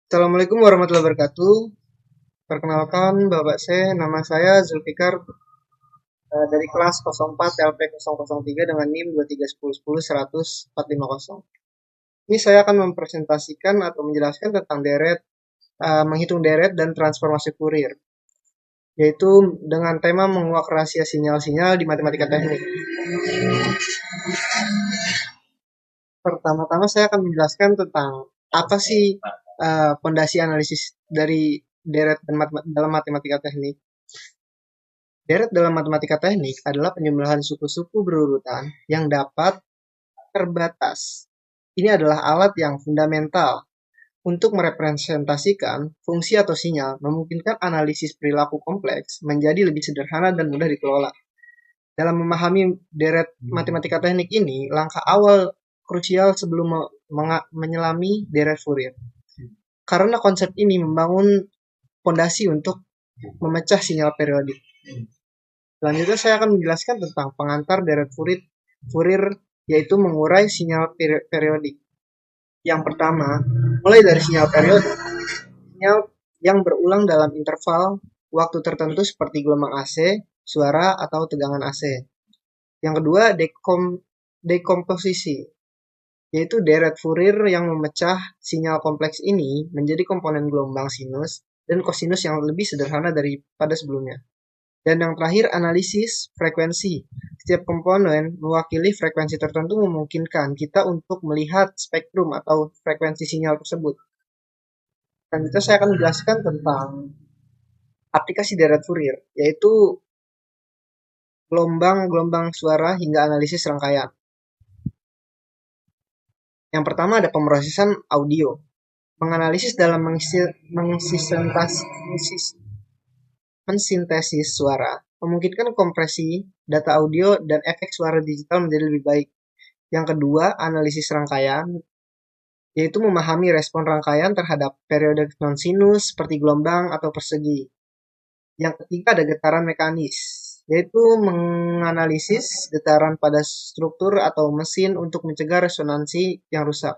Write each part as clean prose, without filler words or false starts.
Assalamualaikum warahmatullahi wabarakatuh. Perkenalkan, nama saya Zulfikar dari kelas 04 LP 003 dengan NIM 2310100 Ini saya akan mempresentasikan atau menjelaskan tentang menghitung deret dan transformasi Fourier, yaitu dengan tema menguak rahasia sinyal-sinyal di matematika teknik. Pertama-tama saya akan menjelaskan tentang apa sih pondasi analisis dari deret dalam matematika teknik. Deret dalam matematika teknik adalah penjumlahan suku-suku berurutan yang dapat terbatas. Ini adalah alat yang fundamental untuk merepresentasikan fungsi atau sinyal, memungkinkan analisis perilaku kompleks menjadi lebih sederhana dan mudah dikelola. Dalam memahami deret matematika teknik ini, langkah awal krusial sebelum menyelami deret Fourier. Karena konsep ini membangun fondasi untuk memecah sinyal periodik. Selanjutnya saya akan menjelaskan tentang pengantar deret Fourier, yaitu mengurai sinyal periodik. Yang pertama, mulai dari sinyal periodik, sinyal yang berulang dalam interval waktu tertentu seperti gelombang AC, suara, atau tegangan AC. Yang kedua, dekomposisi, yaitu deret Fourier yang memecah sinyal kompleks ini menjadi komponen gelombang sinus dan kosinus yang lebih sederhana daripada sebelumnya. Dan yang terakhir, analisis frekuensi. Setiap komponen mewakili frekuensi tertentu memungkinkan kita untuk melihat spektrum atau frekuensi sinyal tersebut. Selanjutnya saya akan menjelaskan tentang aplikasi deret Fourier, yaitu gelombang-gelombang suara hingga analisis rangkaian. Yang pertama ada pemrosesan audio. Menganalisis dalam mensintesis suara memungkinkan kompresi data audio dan efek suara digital menjadi lebih baik. Yang kedua, analisis rangkaian, yaitu memahami respon rangkaian terhadap periode non-sinus seperti gelombang atau persegi. Yang ketiga ada getaran mekanis, yaitu menganalisis getaran pada struktur atau mesin untuk mencegah resonansi yang rusak.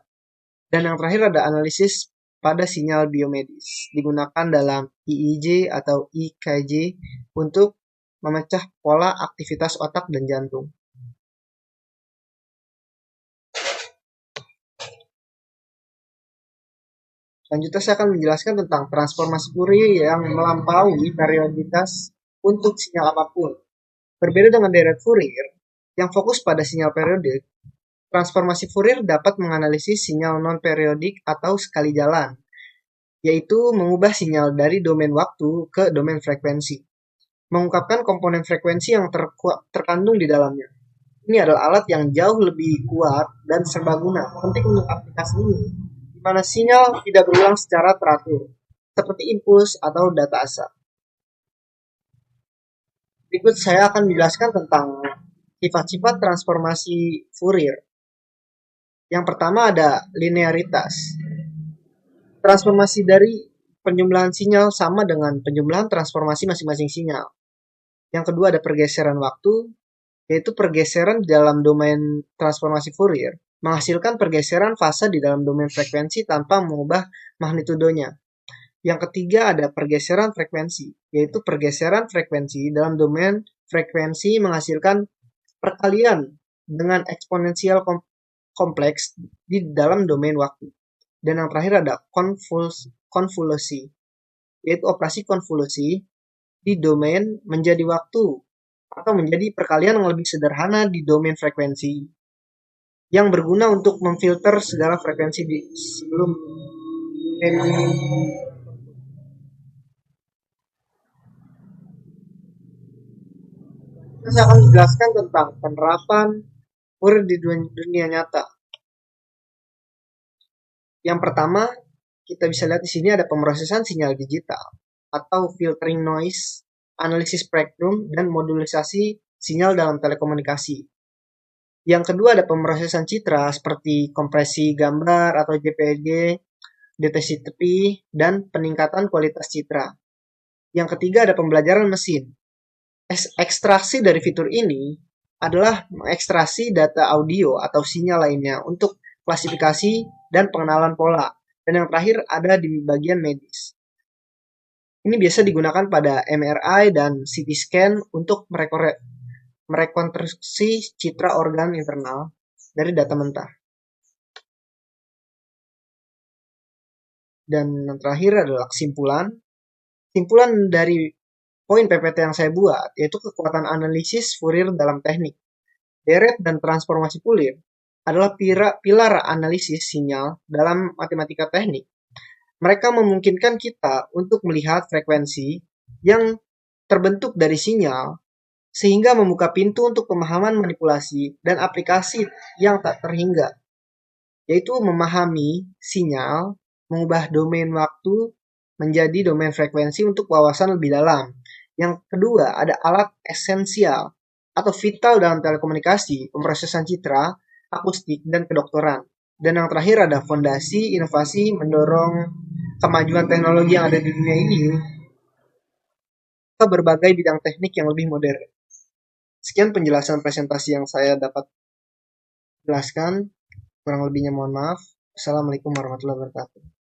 Dan yang terakhir ada analisis pada sinyal biomedis, digunakan dalam EEG atau EKG untuk memecah pola aktivitas otak dan jantung. Selanjutnya saya akan menjelaskan tentang transformasi Fourier yang melampaui perioditas untuk sinyal apapun. Berbeda dengan deret Fourier yang fokus pada sinyal periodik, transformasi Fourier dapat menganalisis sinyal non-periodik atau sekali jalan, yaitu mengubah sinyal dari domain waktu ke domain frekuensi, mengungkapkan komponen frekuensi yang terkandung di dalamnya. Ini adalah alat yang jauh lebih kuat dan serbaguna, penting untuk aplikasi ini, di mana sinyal tidak berulang secara teratur, seperti impuls atau data asa. Berikut saya akan menjelaskan tentang sifat-sifat transformasi Fourier. Yang pertama ada linearitas. Transformasi dari penjumlahan sinyal sama dengan penjumlahan transformasi masing-masing sinyal. Yang kedua ada pergeseran waktu, yaitu pergeseran di dalam domain transformasi Fourier menghasilkan pergeseran fase di dalam domain frekuensi tanpa mengubah magnitudonya. Yang ketiga ada pergeseran frekuensi, yaitu pergeseran frekuensi dalam domain frekuensi menghasilkan perkalian dengan eksponensial kompleks di dalam domain waktu. Dan yang terakhir ada konvolusi, yaitu operasi konvolusi di domain menjadi waktu atau menjadi perkalian yang lebih sederhana di domain frekuensi yang berguna untuk memfilter segala frekuensi di sebelum saya akan menjelaskan tentang penerapan Fourier di dunia nyata. Yang pertama, kita bisa lihat di sini ada pemrosesan sinyal digital atau filtering noise, analisis spektrum, dan modulisasi sinyal dalam telekomunikasi. Yang kedua ada pemrosesan citra seperti kompresi gambar atau JPG, deteksi tepi, dan peningkatan kualitas citra. Yang ketiga ada pembelajaran mesin. Ekstraksi dari fitur ini adalah mengekstraksi data audio atau sinyal lainnya untuk klasifikasi dan pengenalan pola. Dan yang terakhir ada di bagian medis. Ini biasa digunakan pada MRI dan CT scan untuk merekonstruksi citra organ internal dari data mentah. Dan yang terakhir adalah kesimpulan. Kesimpulan dari poin PPT yang saya buat, yaitu kekuatan analisis Fourier dalam teknik. Deret dan transformasi Fourier adalah pilar analisis sinyal dalam matematika teknik. Mereka memungkinkan kita untuk melihat frekuensi yang terbentuk dari sinyal, sehingga membuka pintu untuk pemahaman manipulasi dan aplikasi yang tak terhingga, yaitu memahami sinyal, mengubah domain waktu menjadi domain frekuensi untuk wawasan lebih dalam. Yang kedua, ada alat esensial atau vital dalam telekomunikasi, pemrosesan citra, akustik, dan kedokteran. Dan yang terakhir ada fondasi inovasi mendorong kemajuan teknologi yang ada di dunia ini ke berbagai bidang teknik yang lebih modern. Sekian penjelasan presentasi yang saya dapat jelaskan. Kurang lebihnya mohon maaf. Assalamualaikum warahmatullahi wabarakatuh.